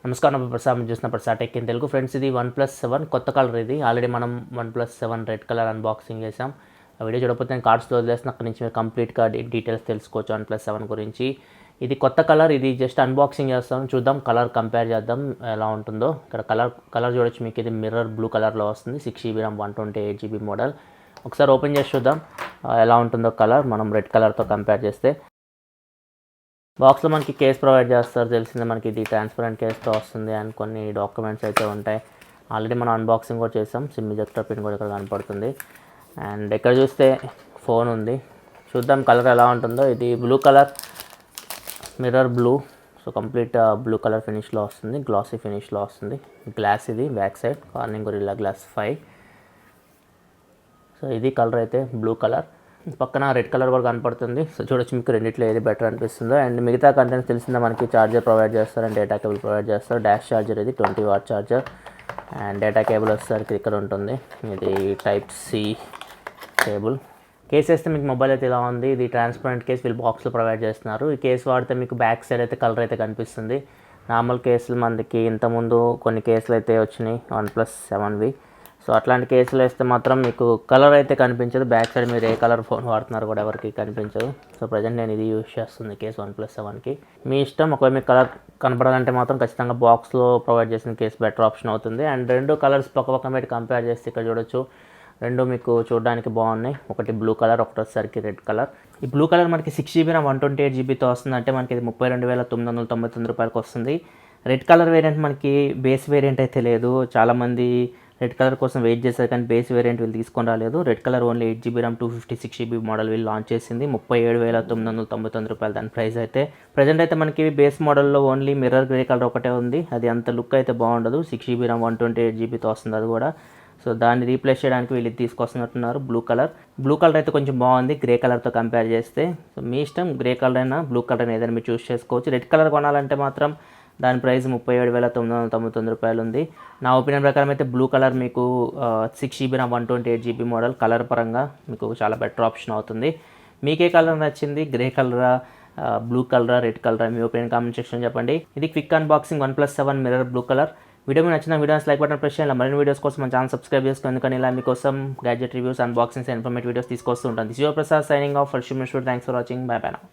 నమస్కారం ప్రసాద్ చూసిన Prasadtechintelugu friends, ఇది OnePlus 7 కొత్త కలర్. ఇది ఆల్రెడీ మనం OnePlus 7 రెడ్ కలర్ అన్బాక్సింగ్ చేసాం. ఆ వీడియో చూడకపోతే నేను కార్డ్స్లో వదిలేసిన అక్కడి నుంచి మీరు కంప్లీట్గా డీటెయిల్స్ తెలుసుకోవచ్చు OnePlus 7 గురించి. ఇది కొత్త కలర్, ఇది జస్ట్ అన్బాక్సింగ్ చేస్తాం, చూద్దాం కలర్ కంపేర్ చేద్దాం ఎలా ఉంటుందో. ఇక్కడ కలర్ చూడొచ్చు, మీకు ఇది మిర్రర్ బ్లూ కలర్లో వస్తుంది. 6GB RAM 128GB model. ఒకసారి ఓపెన్ చేసి చూద్దాం ఎలా ఉంటుందో కలర్, మనం రెడ్ కలర్తో కంపేర్ చేస్తే. బాక్స్లో మనకి కేస్ ప్రొవైడ్ చేస్తారు, తెలిసిందే మనకి ఇది ట్రాన్స్పరెంట్ కేస్తో వస్తుంది అండ్ కొన్ని డాక్యుమెంట్స్ అయితే ఉంటాయి. ఆల్రెడీ మనం అన్బాక్సింగ్ కూడా చేసాం. సిమ్ ఎజెక్టర్ పిన్ కూడా ఇక్కడ కనపడుతుంది. అండ్ ఇక్కడ చూస్తే ఫోన్ ఉంది, చూద్దాం కలర్ ఎలా ఉంటుందో. ఇది blue colour, mirror blue, so complete blue colour ఫినిష్లో వస్తుంది, గ్లాసీ ఫినిష్లో వస్తుంది. గ్లాస్ ఇది back side Corning Gorilla glass 5. So ఇది కలర్ అయితే బ్లూ కలర్. పక్కన రెడ్ కలర్ కూడా కనపడుతుంది. సో చూడొచ్చు మీకు రెండిట్లో ఏది బెటర్ అనిపిస్తుందో. అండ్ మిగతా కంటెంట్స్ తెలిసిందా, మనకి ఛార్జర్ ప్రొవైడ్ చేస్తారు అండ్ డేటా కేబుల్ ప్రొవైడ్ చేస్తారు. డాష్ ఛార్జర్ ఇది 20W charger and data cable వచ్చేసరికి ఇక్కడ ఉంటుంది. ఇది టైప్ సి కేబుల్. కేస్ వేస్తే మీకు మొబైల్ అయితే ఇలా ఉంది. ఇది ట్రాన్స్పరెంట్ కేస్ వీళ్ళు బాక్స్లో ప్రొవైడ్ చేస్తున్నారు. ఈ కేసు వాడితే మీకు బ్యాక్ సైడ్ అయితే కలర్ అయితే కనిపిస్తుంది. నార్మల్ కేసులు మనకి ఇంతకుముందు కొన్ని కేసులు అయితే వచ్చినాయి OnePlus 7వి. సో అట్లాంటి కేసులు వేస్తే మాత్రం మీకు కలర్ అయితే కనిపించదు. బ్యాక్ సైడ్ మీరు ఏ కలర్ ఫోన్ వాడుతున్నారు కూడా ఎవరికి కనిపించదు. సో ప్రజెంట్ నేను ఇది యూజ్ చేస్తుంది కేసు OnePlus 7కి. మీ ఇష్టం, ఒకవేళ మీకు కలర్ కనపడాలంటే మాత్రం ఖచ్చితంగా బాక్స్లో ప్రొవైడ్ చేసిన కేసు బెటర్ ఆప్షన్ అవుతుంది. అండ్ రెండు కలర్స్ పక్క పెట్టి కంపేర్ చేస్తే ఇక్కడ చూడొచ్చు, రెండు మీకు చూడడానికి బాగున్నాయి. ఒకటి బ్లూ కలర్, ఒకటి వచ్చేసరికి రెడ్ కలర్. ఈ బ్లూ కలర్ మనకి 6GB RAM 128GBతో వస్తుంది, అంటే మనకి ఇది 32,999 రూపాయలకి వస్తుంది. రెడ్ కలర్ వేరియంట్ మనకి బేస్ వేరియంట్ అయితే లేదు. చాలామంది రెడ్ కలర్ కోసం వెయిట్ చేశారు, కానీ బేస్ వేరియంట్ వీళ్ళు తీసుకొని రాలేదు. Red colour only 8GB RAM 256GB model వీళ్ళు లాంచ్ చేసింది. 37,999 రూపాయలు దాని ప్రైస్ అయితే. ప్రజెంట్ అయితే మనకి బేస్ మోడల్లో ఓన్లీ మిర్రర్ గ్రే కలర్ ఒకటే ఉంది. అది అంత లుక్ అయితే బాగుండదు. 6GB RAM 128GBతో వస్తుంది అది కూడా. సో దాన్ని రీప్లేస్ చేయడానికి వీళ్ళు తీసుకొస్తున్నట్టున్నారు. బ్లూ కలర్ అయితే కొంచెం బాగుంది గ్రే కలర్తో కంపేర్ చేస్తే. సో మీ ఇష్టం, గ్రే కలర్ అయినా బ్లూ కలర్ అయినా ఏదైనా మీరు చూస్ చేసుకోవచ్చు. రెడ్ కలర్ కొనాలంటే మాత్రం దాని ప్రైస్ 37,999 రూపాయలు ఉంది. నా ఒపీనియన్ ప్రకారం అయితే బ్లూ కలర్ మీకు 6GB RAM 128GB model colour పరంగా మీకు చాలా బెటర్ ఆప్షన్ అవుతుంది. మీకే కలర్ నచ్చింది, గ్రే కలరా, బ్లూ కలరా, రెడ్ కలరా? మీ ఒపీనియన్ కామెంట్ సెక్షన్ చెప్పండి. ఇది quick unboxing OnePlus 7 mirror blue colour. Video మీకు నచ్చిన వీడియోస్ లైక్ బటన్ ప్రెస్ చేయాలి. మరిన్ని వీడియోస్ కోసం మన ఛానల్ సబ్స్క్రైబ్ చేసుకోండి, ఎందుకని ఇలా మీకోసం gadget reviews, unboxings, informative videos తీసుకొస్తూ ఉంటాను. This your Prasad signing off. Thanks for watching. By by now.